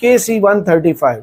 KC-135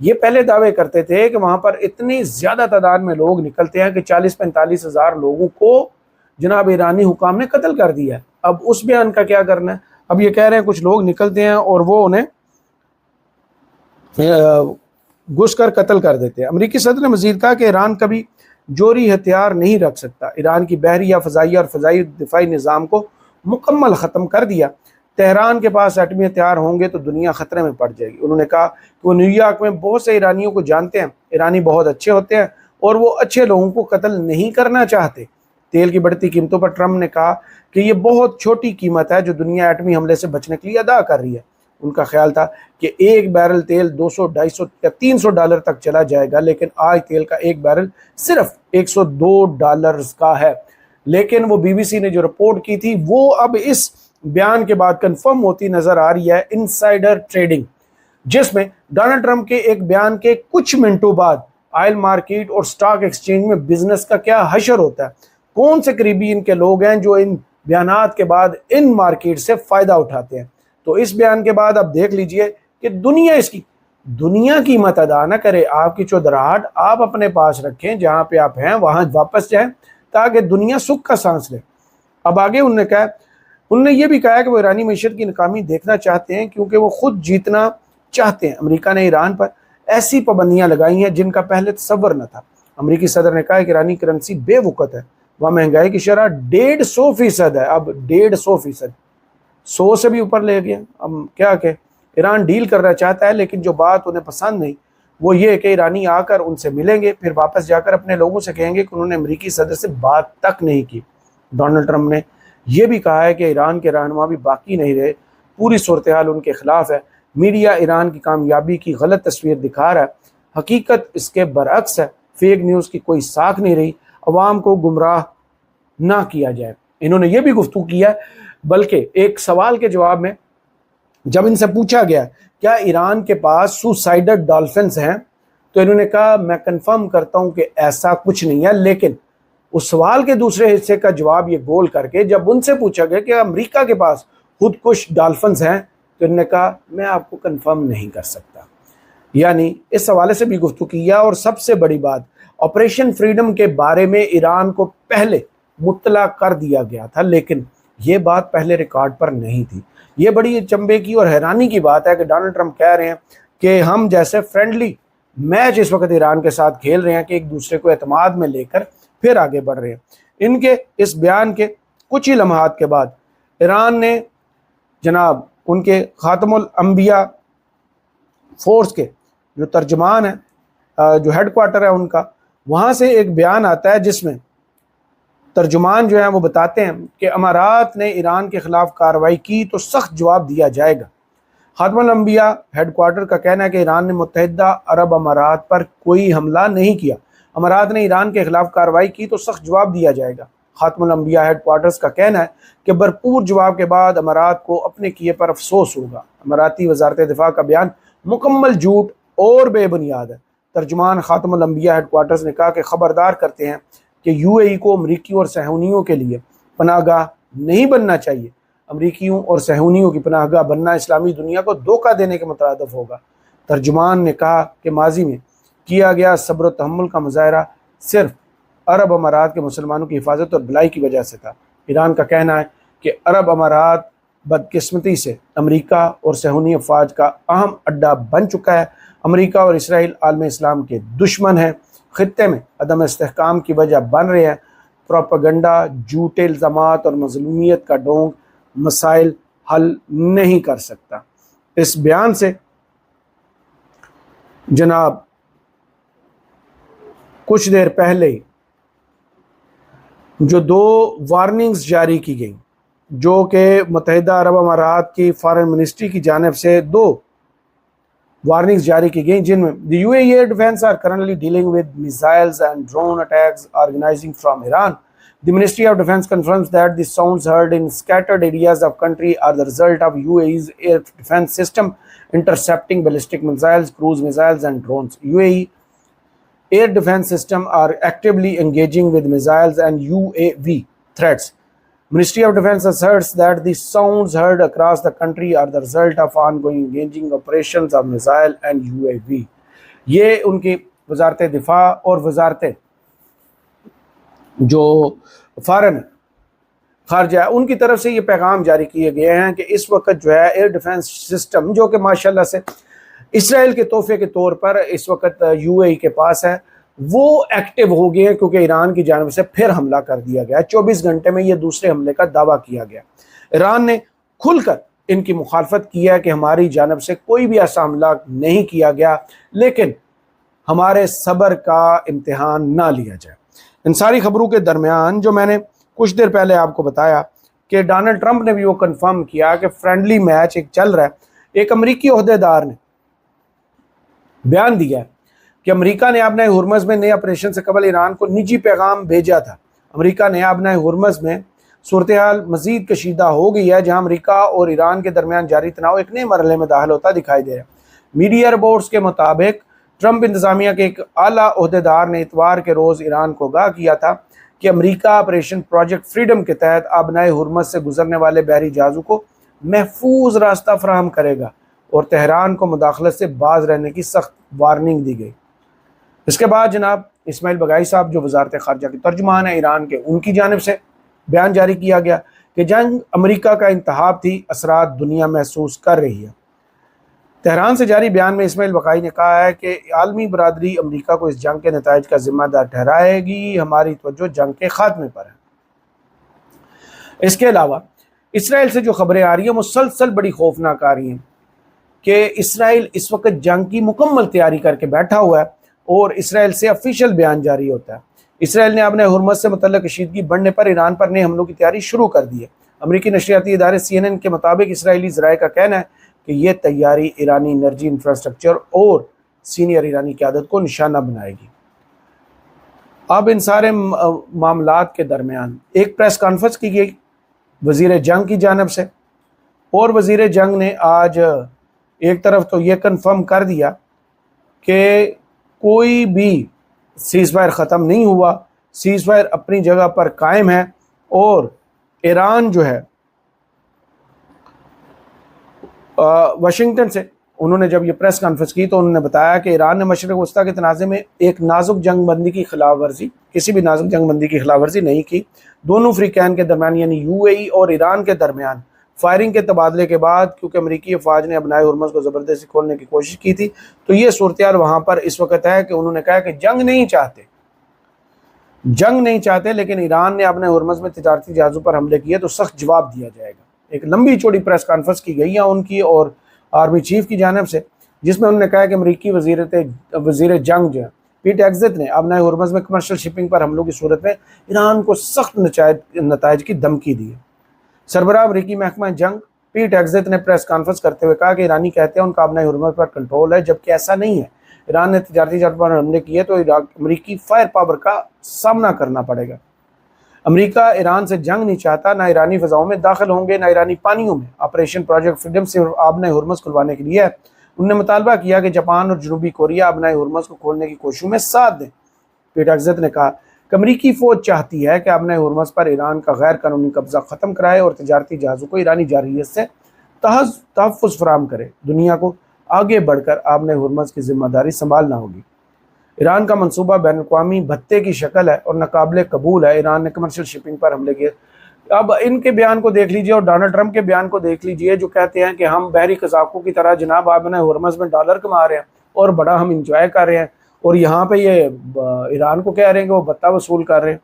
یہ پہلے دعوے کرتے تھے کہ وہاں پر اتنی زیادہ تعداد میں لوگ نکلتے ہیں کہ 40-45 ہزار لوگوں کو جناب ایرانی حکام نے قتل کر دیا ہے۔ اب اس بیان کا کیا کرنا ہے؟ اب یہ کہہ رہے ہیں کچھ لوگ نکلتے ہیں اور وہ انہیں گھس کر قتل کر دیتے ہیں۔ امریکی صدر نے مزید کہا کہ ایران کبھی جوہری ہتھیار نہیں رکھ سکتا، ایران کی بحری یا فضائی اور فضائی دفاعی نظام کو مکمل ختم کر دیا، تہران کے پاس ایٹمی ہتھیار ہوں گے تو دنیا خطرے میں پڑ جائے گی۔ انہوں نے کہا کہ وہ نیو یارک میں بہت سے ایرانیوں کو جانتے ہیں، ایرانی بہت اچھے ہوتے ہیں اور وہ اچھے لوگوں کو قتل نہیں کرنا چاہتے۔ تیل کی بڑھتی قیمتوں پر ٹرمپ نے کہا کہ یہ بہت چھوٹی قیمت ہے جو دنیا ایٹمی حملے سے بچنے کے لیے ادا کر رہی ہے۔ ان کا خیال تھا کہ ایک بیرل تیل 200، 250 یا 300 ڈالر تک چلا جائے گا، لیکن آج تیل کا ایک بیرل صرف 102 ڈالرز کا ہے۔ لیکن وہ بی بی سی نے جو رپورٹ کی تھی وہ اب اس بیان کے بعد کنفرم ہوتی نظر آ رہی ہے، انسائیڈر ٹریڈنگ، جس میں ڈونلڈ ٹرمپ کے ایک بیان کے کچھ منٹوں بعد آئل مارکیٹ اور سٹاک ایکسچینج میں بزنس کا کیا حشر ہوتا ہے، کون سے قریبی ان کے لوگ ہیں جو ان بیانات کے بعد ان مارکیٹ سے فائدہ اٹھاتے ہیں۔ تو اس بیان کے بعد اب دیکھ لیجئے کہ دنیا قیمت ادا نہ کرے، آپ کی چودراہٹ آپ اپنے پاس رکھیں، جہاں پہ آپ ہیں وہاں واپس جائیں تاکہ دنیا سکھ کا سانس لے۔ اب آگے انہوں نے یہ بھی کہا کہ وہ ایرانی معیشت کی ناکامی دیکھنا چاہتے ہیں کیونکہ وہ خود جیتنا چاہتے ہیں۔ امریکہ نے ایران پر ایسی پابندیاں لگائی ہیں جن کا پہلے تصور نہ تھا۔ امریکی صدر نے کہا کہ ایرانی کرنسی بے وقت ہے، وہاں مہنگائی کی شرح 150% ہے، اب 150%، 100 سے بھی اوپر لے گیا۔ اب کیا کہ ایران ڈیل کرنا چاہتا ہے، لیکن جو بات انہیں پسند نہیں وہ یہ کہ ایرانی آ کر ان سے ملیں گے، پھر واپس جا کر اپنے لوگوں سے کہیں گے کہ انہوں نے امریکی صدر سے بات تک نہیں کی۔ ڈونلڈ ٹرمپ نے یہ بھی کہا ہے کہ ایران کے رہنما بھی باقی نہیں رہے، پوری صورتحال ان کے خلاف ہے، میڈیا ایران کی کامیابی کی غلط تصویر دکھا رہا ہے، حقیقت اس کے برعکس ہے، فیک نیوز کی کوئی ساکھ نہیں رہی، عوام کو گمراہ نہ کیا جائے۔ انہوں نے یہ بھی گفتگو کیا، بلکہ ایک سوال کے جواب میں جب ان سے پوچھا گیا کیا ایران کے پاس سوسائیڈڈ ڈالفنز ہیں تو انہوں نے کہا میں کنفرم کرتا ہوں کہ ایسا کچھ نہیں ہے، لیکن اس سوال کے دوسرے حصے کا جواب یہ گول کر کے جب ان سے پوچھا گیا کہ امریکہ کے پاس خود کش ڈالفنز ہیں تو انہوں نے کہا میں آپ کو کنفرم نہیں کر سکتا۔ یعنی اس حوالے سے بھی گفتگو کیا۔ اور سب سے بڑی بات، آپریشن فریڈم کے بارے میں ایران کو پہلے مطلع کر دیا گیا تھا، لیکن یہ بات پہلے ریکارڈ پر نہیں تھی۔ یہ بڑی چنبے کی اور حیرانی کی بات ہے کہ ڈونلڈ ٹرمپ کہہ رہے ہیں کہ ہم جیسے فرینڈلی میچ اس وقت ایران کے ساتھ کھیل رہے ہیں کہ ایک دوسرے کو اعتماد میں لے کر پھر آگے بڑھ رہے ہیں۔ ان کے اس بیان کے کچھ ہی لمحات کے بعد ایران نے جناب ان کے خاتم الانبیاء فورس کے جو ترجمان ہیں، جو ہیڈ کوارٹر ہے ان کا، وہاں سے ایک بیان آتا ہے جس میں ترجمان جو ہیں وہ بتاتے ہیں کہ امارات نے ایران کے خلاف کارروائی کی تو سخت جواب دیا جائے گا۔ خاتم الانبیاء ہیڈ کوارٹر کا کہنا ہے کہ ایران نے متحدہ عرب امارات پر کوئی حملہ نہیں کیا، امارات نے ایران کے خلاف کارروائی کی تو سخت جواب دیا جائے گا۔ خاتم الانبیاء ہیڈ کوارٹرز کا کہنا ہے کہ بھرپور جواب کے بعد امارات کو اپنے کیے پر افسوس ہوگا۔ اماراتی وزارت دفاع کا بیان مکمل جھوٹ اور بے بنیاد ہے۔ ترجمان خاتم الانبیاء ہیڈ کوارٹرز نے کہا کہ خبردار کرتے ہیں کہ یو اے ای کو امریکیوں اور صہیونیوں کے لیے پناہ گاہ نہیں بننا چاہیے۔ امریکیوں اور صہیونیوں کی پناہ گاہ بننا اسلامی دنیا کو دھوکہ دینے کے مترادف ہوگا۔ ترجمان نے کہا کہ ماضی میں کیا گیا صبر و تحمل کا مظاہرہ صرف عرب امارات کے مسلمانوں کی حفاظت اور بھلائی کی وجہ سے تھا۔ ایران کا کہنا ہے کہ عرب امارات بدقسمتی سے امریکہ اور صہیونی افواج کا اہم اڈہ بن چکا ہے۔ امریکہ اور اسرائیل عالم اسلام کے دشمن ہیں، خطے میں عدم استحکام کی وجہ بن رہے ہیں۔ پروپیگنڈا، جھوٹے الزامات اور مظلومیت کا ڈونگ مسائل حل نہیں کر سکتا۔ اس بیان سے جناب کچھ دیر پہلے جو 2 وارننگز جاری کی گئیں، جو کہ متحدہ عرب امارات کی فارن منسٹری کی جانب سے 2 وارننگز جاری کی گئیں، جن میں the UAE air defense are currently dealing with missiles and drone attacks organizing from Iran. The Ministry of Defense confirms that the sounds heard in scattered areas of country are the result of UAE's air defense system intercepting ballistic missiles, cruise missiles and drones. UAE air defense system are actively engaging with missiles and UAV threats. Ministry of Defense asserts that the sounds heard across the country are the result of ongoing engaging operations of missile and UAV. یہ ان کی وزارت دفاع اور وزارت جو foreign خارجہ ہے ان کی طرف سے یہ پیغام جاری کیے گئے ہیں کہ اس وقت جو ہے ایئر ڈیفنس سسٹم جو کہ ماشاءاللہ سے اسرائیل کے تحفے کے طور پر اس وقت یو اے ای کے پاس ہے، وہ ایکٹیو ہو گئے ہیں، کیونکہ ایران کی جانب سے پھر حملہ کر دیا گیا۔ 24 گھنٹے میں یہ دوسرے حملے کا دعویٰ کیا گیا۔ ایران نے کھل کر ان کی مخالفت کی ہے کہ ہماری جانب سے کوئی بھی ایسا حملہ نہیں کیا گیا، لیکن ہمارے صبر کا امتحان نہ لیا جائے۔ ان ساری خبروں کے درمیان جو میں نے کچھ دیر پہلے آپ کو بتایا کہ ڈونلڈ ٹرمپ نے بھی وہ کنفرم کیا کہ فرینڈلی میچ ایک چل رہا ہے۔ ایک امریکی عہدیدار نے بیان دیا ہے کہ امریکہ نے آبنائے ہرمز میں نئے آپریشن سے قبل ایران کو نجی پیغام بھیجا تھا۔ امریکہ نے آبنائے ہرمز میں صورتحال مزید کشیدہ ہو گئی ہے، جہاں امریکہ اور ایران کے درمیان جاری تناؤ ایک نئے مرحلے میں داخل ہوتا دکھائی دے رہا ہے۔ میڈیا رپورٹس کے مطابق ٹرمپ انتظامیہ کے ایک اعلیٰ عہدیدار نے اتوار کے روز ایران کو آگاہ کیا تھا کہ امریکہ آپریشن پروجیکٹ فریڈم کے تحت آبنائے ہرمز سے گزرنے والے بحری جہازوں کو محفوظ راستہ فراہم کرے گا، اور تہران کو مداخلت سے باز رہنے کی سخت وارننگ دی گئی۔ اس کے بعد جناب اسماعیل بگائی صاحب جو وزارت خارجہ کے ترجمان ہیں ایران کے، ان کی جانب سے بیان جاری کیا گیا کہ جنگ امریکہ کا انتخاب تھی، اثرات دنیا محسوس کر رہی ہے۔ تہران سے جاری بیان میں اسماعیل بقائی نے کہا ہے کہ عالمی برادری امریکہ کو اس جنگ کے نتائج کا ذمہ دار ٹھہرائے گی، ہماری توجہ جنگ کے خاتمے پر ہے۔ اس کے علاوہ اسرائیل سے جو خبریں آ رہی ہیں مسلسل بڑی خوفناک آ رہی ہیں کہ اسرائیل اس وقت جنگ کی مکمل تیاری کر کے بیٹھا ہوا ہے، اور اسرائیل سے افیشل بیان جاری ہوتا ہے۔ اسرائیل نے اپنے ہرمز سے متعلق کشیدگی بڑھنے پر ایران پر نئے حملوں کی تیاری شروع کر دی ہے۔ امریکی نشریاتی ادارے CNN کے مطابق اسرائیلی ذرائع کا کہنا ہے کہ یہ تیاری ایرانی انرجی انفراسٹرکچر اور سینئر ایرانی قیادت کو نشانہ بنائے گی۔ اب ان سارے معاملات کے درمیان ایک پریس کانفرنس کی گئی وزیر جنگ کی جانب سے، اور وزیر جنگ نے آج ایک طرف تو یہ کنفرم کر دیا کہ کوئی بھی سیز فائر ختم نہیں ہوا، سیز فائر اپنی جگہ پر قائم ہے، اور ایران جو ہے واشنگٹن سے انہوں نے جب یہ پریس کانفرنس کی تو انہوں نے بتایا کہ ایران نے مشرق وسطیٰ کے تنازع میں ایک نازک جنگ بندی کی خلاف ورزی، کسی بھی نازک جنگ بندی کی خلاف ورزی نہیں کی۔ دونوں فریقین کے درمیان یعنی یو اے ای اور ایران کے درمیان فائرنگ کے تبادلے کے بعد، کیونکہ امریکی افواج نے ابنائے ہرمز کو زبردستی کھولنے کی کوشش کی تھی، تو یہ صورتحال وہاں پر اس وقت ہے کہ انہوں نے کہا کہ جنگ نہیں چاہتے، لیکن ایران نے اپنے ہرمز میں تجارتی جہازوں پر حملے کیے تو سخت جواب دیا جائے گا۔ ایک لمبی چوڑی پریس کانفرنس کی گئی ہے ان کی اور آرمی چیف کی جانب سے، جس میں انہوں نے کہا کہ امریکی وزیر جنگ جو ہے پیٹ ایگزت نے اپنے ہرمز میں کمرشل شپنگ پر حملوں کی صورت میں ایران کو سخت نتائج کی دھمکی دی ہے۔ سربراہ امریکی محکمہ جنگ پیٹ ایگزت نے پریس کانفرنس کرتے ہوئے کہا کہ ایرانی کہتے ہیں ان کا اپنے ہرمز پر کنٹرول ہے، جبکہ ایسا نہیں ہے۔ ایران نے تجارتی جہاز پر حملے کیے تو امریکی فائر پاور کا سامنا کرنا پڑے گا۔ امریکہ ایران سے جنگ نہیں چاہتا، نہ ایرانی فضاؤں میں داخل ہوں گے، نہ ایرانی پانیوں میں۔ آپریشن پروجیکٹ فریڈم سے آبنائے ہرمز کھلوانے کے لیے انہوں نے مطالبہ کیا کہ جاپان اور جنوبی کوریا آبنائے ہرمز کو کھولنے کی کوششوں میں ساتھ دیں۔ پیٹ ایگزت نے کہا کہ امریکی فوج چاہتی ہے کہ آبنائے ہرمز پر ایران کا غیر قانونی قبضہ ختم کرائے اور تجارتی جہازوں کو ایرانی جارحیت سے تحفظ فراہم کرے۔ دنیا کو آگے بڑھ کر آبنائے ہرمز کی ذمہ داری سنبھالنا ہوگی۔ ایران کا منصوبہ بین الاقوامی بھتے کی شکل ہے اور ناقابل قبول ہے۔ ایران نے کمرشل شپنگ پر حملے کیے۔ اب ان کے بیان کو دیکھ لیجئے اور ڈونلڈ ٹرمپ کے بیان کو دیکھ لیجئے، جو کہتے ہیں کہ ہم بحری قزاقوں کی طرح جناب آبنائے ہرمز میں ڈالر کما رہے ہیں اور بڑا ہم انجوائے کر رہے ہیں، اور یہاں پہ یہ ایران کو کہہ رہے ہیں کہ وہ بھتہ وصول کر رہے ہیں۔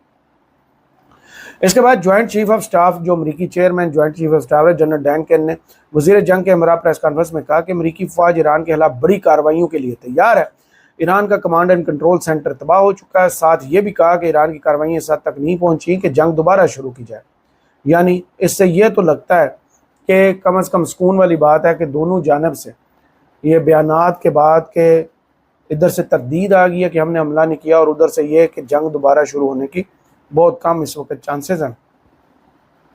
اس کے بعد جوائنٹ چیف آف سٹاف جو امریکی chairman joint chief of staff ہے جنرل ڈین کین نے وزیر جنگ کے ہمراہ پریس کانفرنس میں کہا کہ امریکی فوج ایران کے خلاف بڑی کارروائیوں کے لیے تیار ہے۔ ایران کا کمانڈ اینڈ کنٹرول سینٹر تباہ ہو چکا ہے۔ ساتھ یہ بھی کہا کہ ایران کی کارروائیاں اس حد تک نہیں پہنچی کہ جنگ دوبارہ شروع کی جائے۔ یعنی اس سے یہ تو لگتا ہے کہ کم از کم سکون والی بات ہے کہ دونوں جانب سے یہ بیانات کے بعد کہ ادھر سے تردید آ گئی ہے کہ ہم نے حملہ نہیں کیا، اور ادھر سے یہ کہ جنگ دوبارہ شروع ہونے کی بہت کم اس وقت چانسز ہیں۔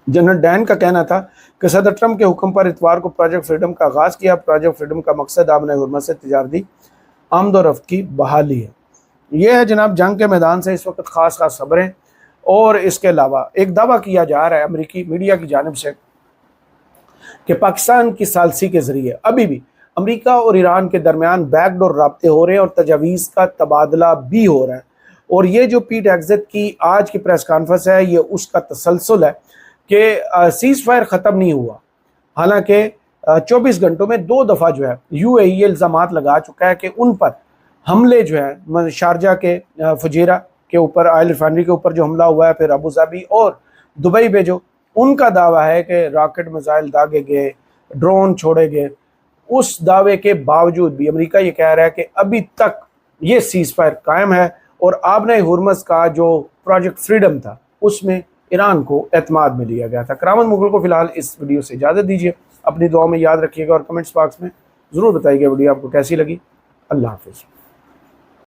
جنرل ڈین کا کہنا تھا کہ صدر ٹرمپ کے حکم پر اتوار کو پروجیکٹ فریڈم کا آغاز کیا۔ پروجیکٹ فریڈم کا مقصد آبنائے ہرمز سے تجارتی آمد و رفت کی بحالی ہے۔ یہ ہے جناب جنگ کے میدان سے اس وقت خاص خبریں۔ اور اس کے علاوہ ایک دعویٰ کیا جا رہا ہے امریکی میڈیا کی جانب سے کہ پاکستان کی ثالثی کے ذریعے ابھی بھی امریکہ اور ایران کے درمیان بیک ڈور رابطے ہو رہے ہیں اور تجاویز کا تبادلہ بھی ہو رہا ہے، اور یہ جو پیٹ ایگزٹ کی آج کی پریس کانفرنس ہے یہ اس کا تسلسل ہے کہ سیز فائر ختم نہیں ہوا، حالانکہ 24 گھنٹوں میں 2 دفعہ جو ہے یو اے ای الزامات لگا چکا ہے کہ ان پر حملے جو ہیں، شارجہ کے فجیرہ کے اوپر، آئل ریفائنری کے اوپر جو حملہ ہوا ہے، پھر ابوظہبی اور دبئی پہ جو ان کا دعویٰ ہے کہ راکٹ میزائل داغے گئے، ڈرون چھوڑے گئے، اس دعوے کے باوجود بھی امریکہ یہ کہہ رہا ہے کہ ابھی تک یہ سیز فائر قائم ہے، اور آبنہ ہرمز کا جو پروجیکٹ فریڈم تھا اس میں ایران کو اعتماد میں لیا گیا تھا۔ کرامت مغل کو فی الحال اس ویڈیو سے اجازت دیجیے، اپنی دعاؤں میں یاد رکھیے گا اور کمنٹس باکس میں ضرور بتائیے گا ویڈیو آپ کو کیسی لگی۔ اللہ حافظ۔